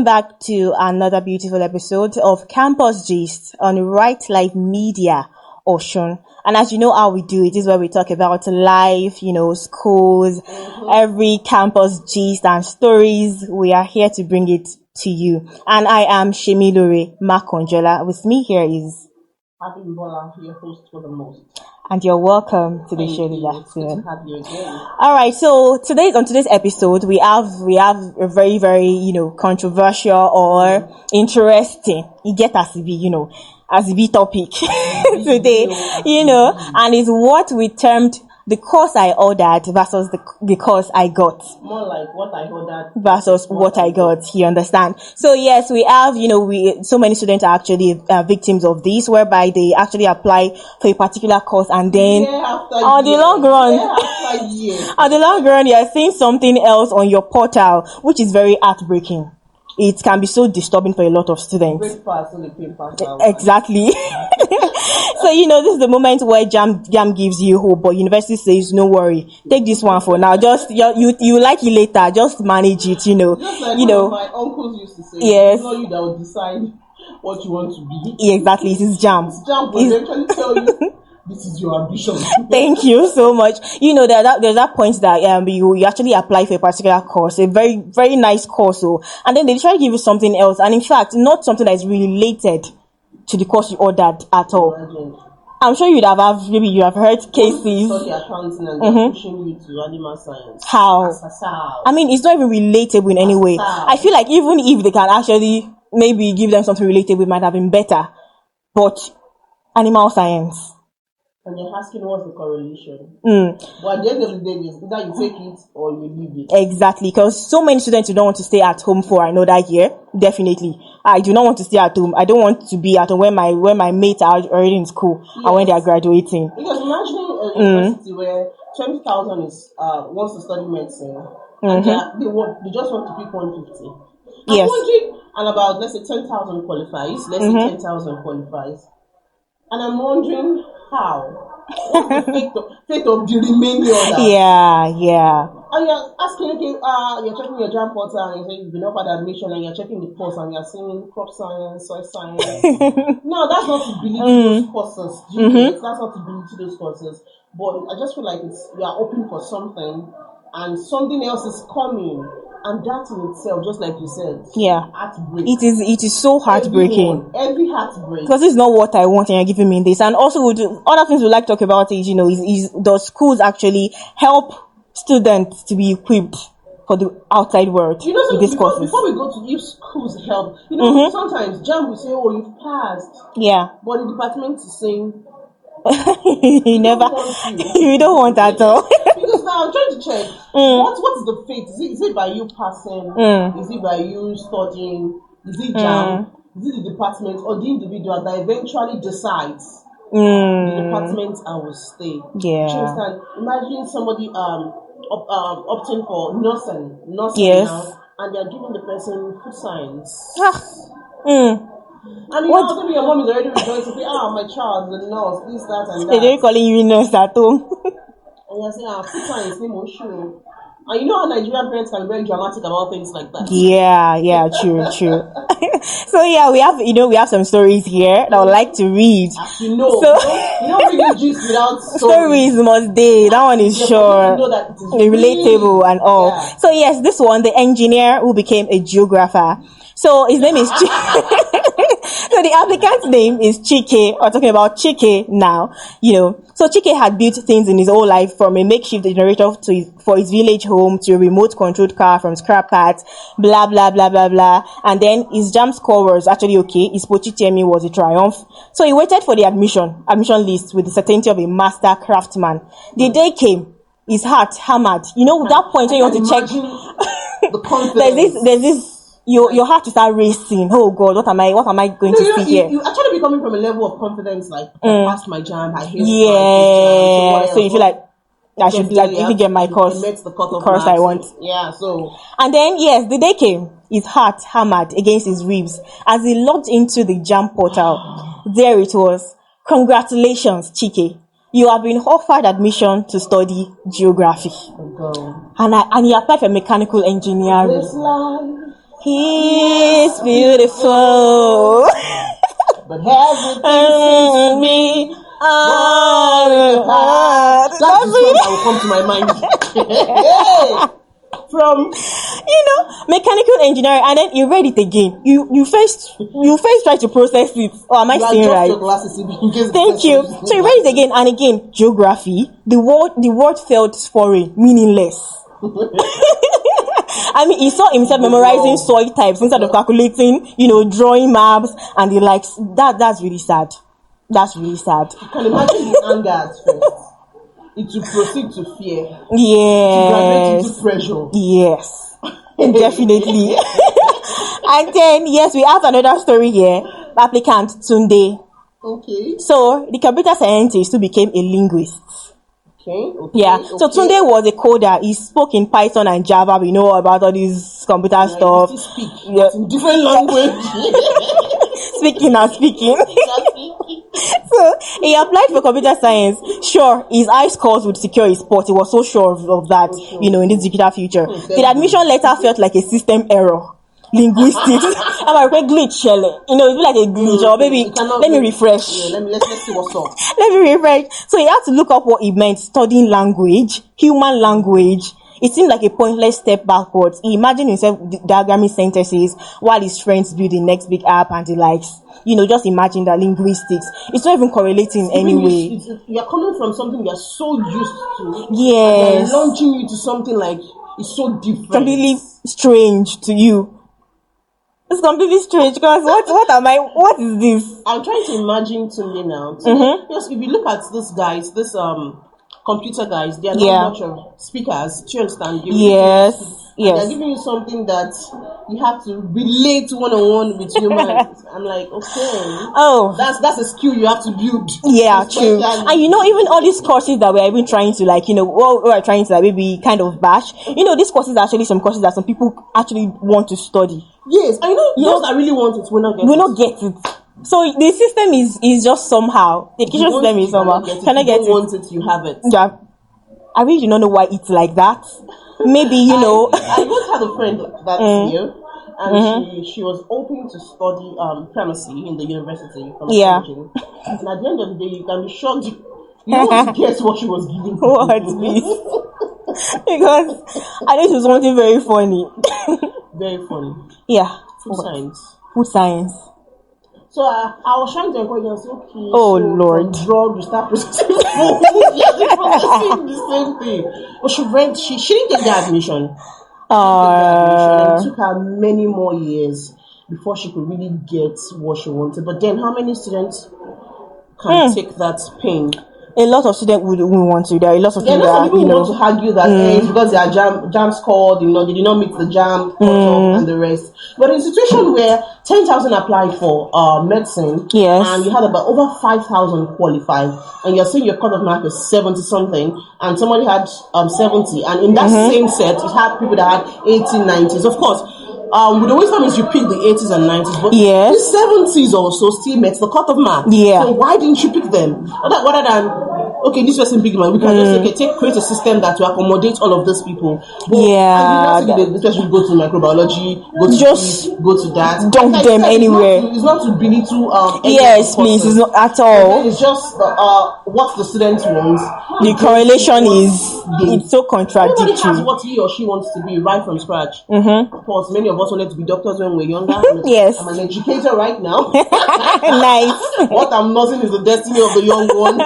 back to another beautiful episode of Campus Gist on Right Life Media Ocean. And as you know how we do it, is where we talk about life, schools, every campus gist and stories. We are here to bring it to you. And I am Shemilore Makonjola. With me here is Abimbola, your host for the most. And you're welcome to the show this afternoon. Good to have you again. All right, so on today's episode, we have a very, very, controversial or interesting. You get as a big topic today, and it's what we termed the course I ordered versus the course I got. More like what I ordered versus what I got. You understand? So yes, we have, so many students are actually victims of this, whereby they actually apply for a particular course and then on the long run, you are seeing something else on your portal, which is very heartbreaking. It can be so disturbing for a lot of students. Exactly. So, this is the moment where JAMB gives you hope, but university says, no worry, take this one for now. Just, you like it later, just manage it, Just like my uncles used to say, yes. It's not you that will decide what you want to be. Exactly, it is JAMB. JAMB will eventually tell you, this is your ambition. Thank you so much. There's that point that you actually apply for a particular course, a very, very nice course, and then they try to give you something else, and in fact, not something that is related to the course you ordered at all. Imagine. I'm sure you have heard cases. Study accounting and they're pushing you to animal science. How? I mean, it's not even relatable in any way. I feel like even if they can actually maybe give them something relatable, it might have been better. But animal science. And you're asking what's the correlation. But at the end of the day, it's either you take it or you leave it. Exactly, because so many students who don't want to stay at home for another year. Definitely, I do not want to stay at home. I don't want to be at home when my mates are already in school and when they are graduating. Because imagine a university where 20,000 is wants to study medicine, and they just want to pick 150. I'm wondering, and about let's say 10,000 qualifies. Let's say 10,000 qualifies. And I'm wondering how. What's the fate of the remaining others? Yeah. And you're asking, you're checking your JAMB portal and you're saying you've been offered admission and you're checking the course and you're seeing crop science, soil science. No, that's not to belittle those courses. That's not to belittle those courses. But I just feel like you are open for something and something else is coming. And that in itself, just like you said, heartbreak. It is so heartbreaking. Every heartbreak. Because it's not what I want and you're giving me this. And also, other things we like to talk about is, is does schools actually help students to be equipped for the outside world with these courses? Before we go to if schools help, sometimes JAMB will say, oh, you've passed. Yeah. But the department is saying, you don't want at all. Because now I'm trying to check what is the fate? Is it by you passing? Is it by you studying? Is it JAMB? Is it the department or the individual that eventually decides the department I will stay? Yeah. Imagine somebody opting for nursing now, and they're giving the person food science. And maybe your mom is already rejoicing, say, my child is a nurse, this, that, and that. They're calling you nurse at home. And you're saying, food science, name sure. And you know how Nigerian parents can be very dramatic about things like that. Yeah, true. So we have some stories here that I would like to read. You don't really gist without stories must they. That one is sure. You know that it is relatable and all. Yeah. So yes, this one, the engineer who became a geographer. So his name is So the applicant's name is Chike. We're talking about Chike now, So Chike had built things in his whole life, from a makeshift generator for his village home to a remote controlled car from scrap parts, blah, blah, blah, blah, blah. And then his JAMB score was actually okay. His Pochitemi was a triumph. So he waited for the admission list with the certainty of a master craftsman. The day came. His heart hammered. That point when you want to check. The confidence. There's this. Your heart to start racing. Oh God, what am I going to see here? You actually be coming from a level of confidence, like I passed my JAMB, I hate so you feel like I should even get my course I want. Yeah, so and then the day came. His heart hammered against his ribs as he logged into the JAMB portal. There it was. Congratulations, Chike. You have been offered admission to study geography. Oh, and he applied for mechanical engineering. He's beautiful. But everything seems to be falling apart. That's the song that will come to my mind. From mechanical engineering, and then you read it again. You first try to process it. Or am I saying right? Your glasses Thank you. So you read it again and again. Geography. The word felt foreign, meaningless. I mean, he saw himself memorizing soil types instead of calculating, drawing maps and the likes. That's really sad. That's really sad. You can imagine his anger at first. It will proceed to fear. Yes. To graduate into pressure. Yes. Definitely. And then, yes, we have another story here. Applicant Tunde. Okay. So, the computer scientist who became a linguist. Okay. Yeah. So Tunde was a coder. He spoke in Python and Java. We know about all these computer stuff. Speak in different language. Speaking. So he applied for computer science. Sure, his high scores would secure his spot. He was so sure of that, in this digital future. The admission letter felt like a system error. Linguistics. I'm like a glitch, Shelley. It would be like a glitch. Or maybe let me refresh. Yeah, let's see what's up. Let me refresh. So he had to look up what it meant, studying language, human language. It seemed like a pointless step backwards. He imagined himself diagramming sentences while his friends build the next big app and the likes. Just imagine that linguistics. It's not even correlating in any way. You're coming from something you're so used to. Yes. And launching you to something like it's so different. Completely strange to you. It's completely strange because what is this? I'm trying to imagine Tunde now. Because if you look at these guys, computer guys, they are not much of speakers. Do you understand? Yes. They're giving you something that you have to relate one-on-one with humans. I'm like, okay. Oh. That's a skill you have to build. Yeah, true. And even all these courses that we're even trying to we're trying to maybe kind of bash. These courses are actually some courses that some people actually want to study. Yes, I know those that really want it will not get it. So the system is just somehow. The education system is somehow. Can I get it? If you don't want it, you have it. Yeah. I really do not know why it's like that. Maybe, I once had a friend that's here, and she was hoping to study pharmacy in the university. Yeah. And at the end of the day, you can be shocked. You don't want to guess what she was giving. What this? Because I know she was something very funny. Very funny. Yeah. Food science. Food science. So I was trying to encourage her. Okay. Oh, so Lord. Drug, you start processing food. You're processing the same thing. But she didn't get the admission. It took her many more years before she could really get what she wanted. But then, how many students can take that pain? A lot of students would want to. There are a lot of people that want to argue that it's because their JAMB scored, they did not meet the JAMB and the rest. But in a situation where 10,000 applied for medicine, and you had about over 5,000 qualified, and you're saying your cut-off mark is 70 something, and somebody had 70, and in that same set, you had people that had 80, 90s. Of course, with the wisdom is you pick the 80s and 90s, but the 70s also still met the cut-off mark. Yeah. So why didn't you pick them? Rather than this person big man, we can just create a system that will accommodate all of these people. But this person will go to microbiology, go to this, go to that. Dump them anywhere. It's not to belittle yes, please, it's not at all. It's just what the student wants. The correlation it's so contradictory. Everybody has what he or she wants to be right from scratch. Of course, many of us wanted to be doctors when we were younger. Yes. I'm an educator right now. Nice. What I'm noticing is the destiny of the young ones.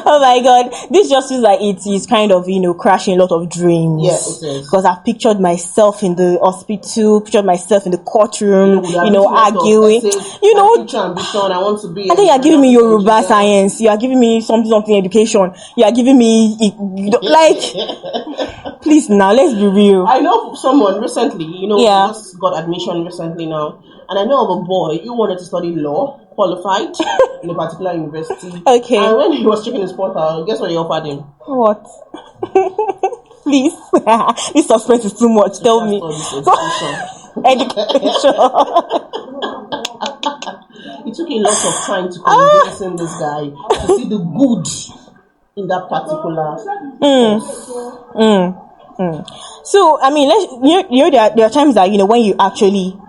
Oh my God, this just feels like it is kind of crashing a lot of dreams. Yes, it is. Because I've pictured myself in the hospital, pictured myself in the courtrum, arguing. Ambition, I want to be. I think you're giving me Yoruba science. You are giving me something education. You are giving me Please now, let's be real. I know someone recently. Just got admission recently now, and I know of a boy who wanted to study law. Qualified in a particular university. Okay. And when he was checking his portal, guess what they offered him? What? Please. This suspense is too much. Tell me. Education. It took a lot of time to convince this guy to see the good in that particular course. So, I mean, there are times that, when you actually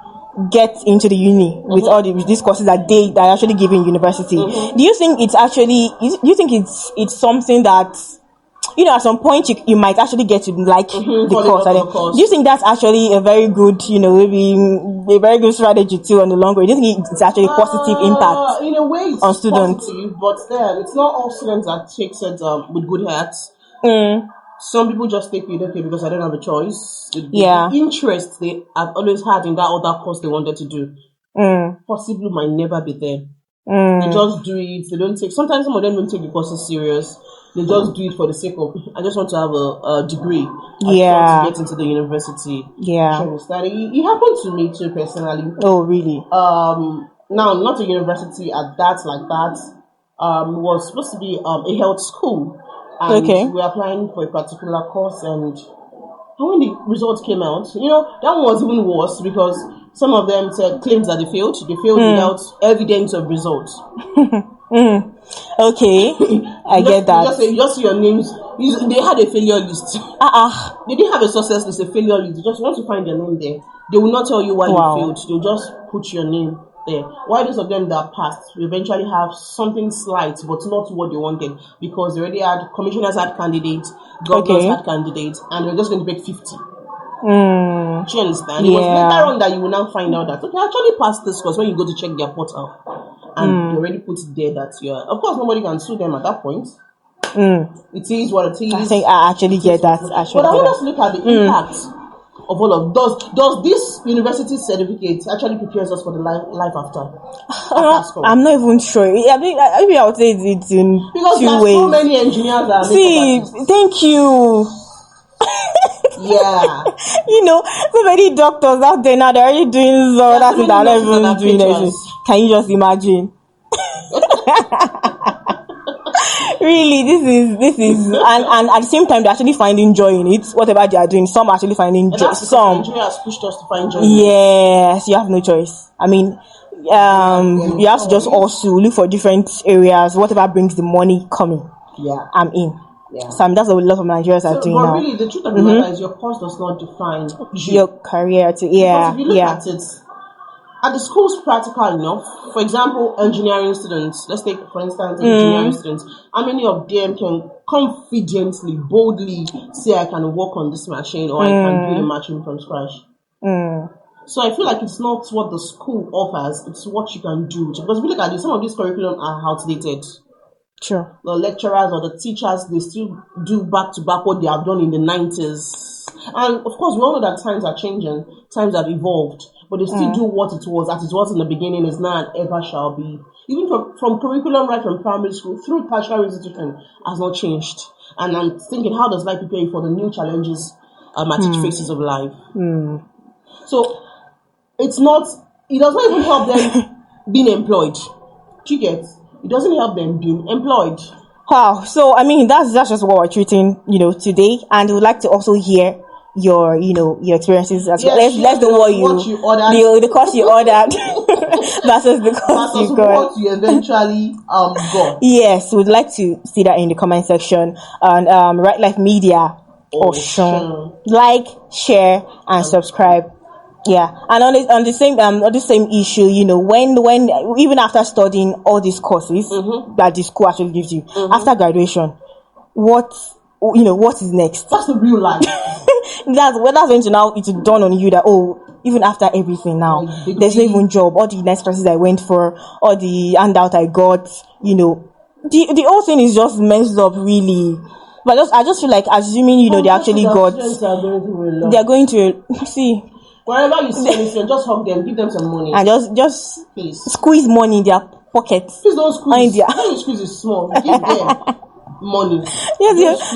get into the uni with all these courses that they actually give in university. Do you think it's actually, do you think it's something that, at some point you might actually get to like the course. Do you think that's actually a very good, maybe a very good strategy too on the long run? Do you think it's actually positive impact in a way it's on students? positive, but then it's not all students that takes it with good hearts. Some people just take it because I don't have a choice. The interest they have always had in that other course they wanted to do possibly might never be there. They just do it. They don't take. Sometimes some of them don't take the courses serious. They just do it for the sake of, I just want to have a degree. I just want to get into the university. Study. It happened to me too personally. Oh, really? Now, not a university at that, like that. It was supposed to be a health school. And we were applying for a particular course, and when the results came out, that one was even worse because some of them said claims that they failed. They failed without evidence of results. Okay, I get that. You just see your names. They had a failure list. They didn't have a success list, a failure list. They just want to find your name there. They will not tell you why you failed. They'll just put your name there. Why those of them that passed will eventually have something slight, but not what they wanted, because they already had commissioners had candidates, governors had candidates, and they're just going to pick 50. Do you understand? It was later on that you will now find out that I actually passed this course when you go to check their portal. And they already put it there that you're. Of course, nobody can sue them at that point. It is what it is. I think I actually get that. But I want us to look at the impact of all of. Does this university certificate actually prepares us for the life after? I'm not even sure. Maybe I would say it's in because two there's ways. So many engineers that are thank you. So many doctors out there now, they're already doing that thing that I'm not even doing anything. Can you just imagine? Really, this is and at the same time they're actually finding joy in it. Whatever they are doing, some are actually finding joy. Some Nigeria has pushed us to find joy. Yes, you have no choice. I mean, you have to just also look for different areas. Whatever brings the money coming. I'm in. So that's what a lot of Nigerians are doing now. But really, the truth of the matter is your course does not define your career. Because if you look at it, are the schools practical enough? For example, engineering students. Let's take, for instance, engineering students. How many of them can confidently, boldly say, I can work on this machine or I can build a machine from scratch? So I feel like it's not what the school offers, it's what you can do. Because if you look at it, some of these curriculum are outdated. Sure. The lecturers or the teachers, they still do back to back what they have done in the 90s. And of course, we all know that times are changing, times have evolved, but they still do what it was, as it was in the beginning, is now and ever shall be. Even from curriculum right from primary school through tertiary institution has not changed. And I'm thinking, how does life prepare you for the new challenges at each phases of life? So it does not even help them being employed. Do you get? It doesn't help them being employed. Wow. So, I mean, that's just what we're treating, today. And we'd like to also hear your experiences as well. Let's know what you ordered. The course you ordered versus the course you got. What you eventually got. Yes, we'd like to see that in the comment section. And Right Life Media like, share, and subscribe. Yeah, and on the same issue, when even after studying all these courses that the school actually gives you after graduation, what is next? That's the real life. that's going to now it's dawn on you that even after everything now, there's no even job. All the nice classes I went for, all the handout I got, the whole thing is just messed up, really. But I just feel like assuming they actually got, they're going to see. Wherever you see anything, just hug them, give them some money. And just please squeeze money in their pockets. Please don't squeeze. When you squeeze is small. Give them money. Yes,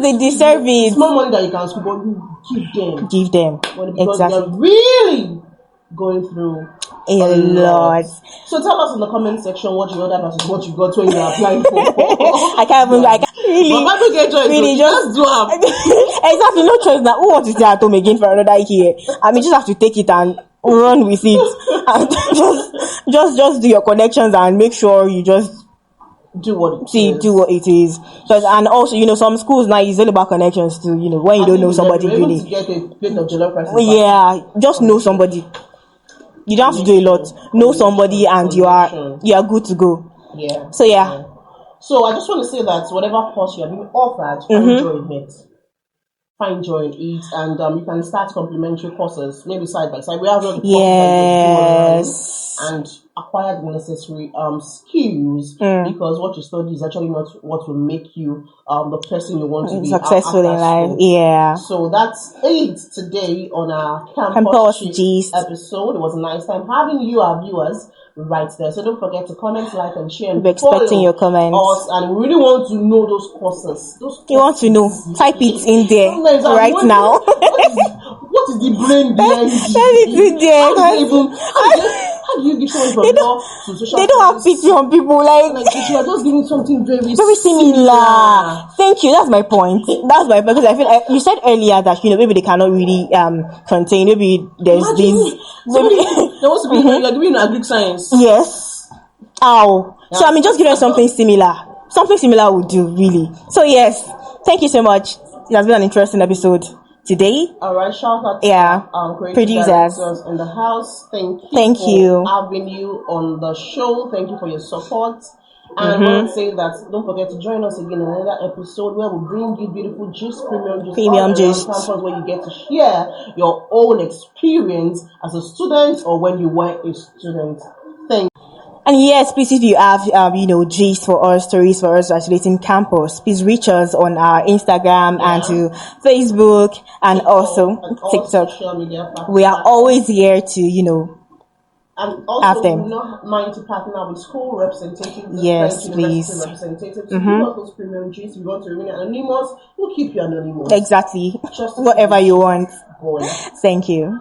they deserve it. Small money that you can squeeze, but you give them. Because they're really going through a lot. So tell us in the comment section what you ordered versus what you got when you applied for. I can't really. But people get choice. Really, just do it. Exactly, no choice now. Who wants to stay at home again for another year? I mean, just have to take it and run with it, and just do your connections and make sure you just do what it See, is. do what it is. And also, some schools now is all about connections too. When you don't know somebody really. To get a plate of jollof rice. Yeah, just know somebody. You don't have to do a lot. Know somebody, and you are good to go. Yeah. So yeah. So I just want to say that whatever course you are being offered, find joy in it. Find joy in it, and you can start complementary courses, maybe side by side. We have all the courses and acquire the necessary skills, because what you study is actually not what will make you the person you want to be successful in life. School. Yeah. So that's it today on our campus gist episode. It was a nice time having you, our viewers, right there. So don't forget to comment, like, and share. And we're expecting your comments. And we really want to know those courses. You want to know? Type it in there right now. What is the brain behind it? How do you give someone from law to social? They don't have pity on people. Like you are just giving something very similar. Thank you. That's my point. Because I feel you said earlier that maybe they cannot really contain. Maybe there's this. Maybe there wants to be you're doing agric science. Yes. Ow. Yeah. So just give them something similar. Something similar would do, really. So yes, thank you so much. It has been an interesting episode today. Alright, shout out to producers in the house. Thank you for having you on the show. Thank you for your support. And I want to say that don't forget to join us again in another episode where we bring you beautiful premium gist campus, where you get to share your own experience as a student or when you were a student. Thank you. And yes, please, if you have, gist for us, stories for us circulating campus, please reach us on our Instagram and to Facebook and also TikTok. Social media we are always here to, and also, have them. We not mind to partner with school representatives, yes, please. Representatives. If you want those premium gist, you want to remain anonymous, we'll keep you anonymous. Exactly. Just whatever you want. Boy. Thank you.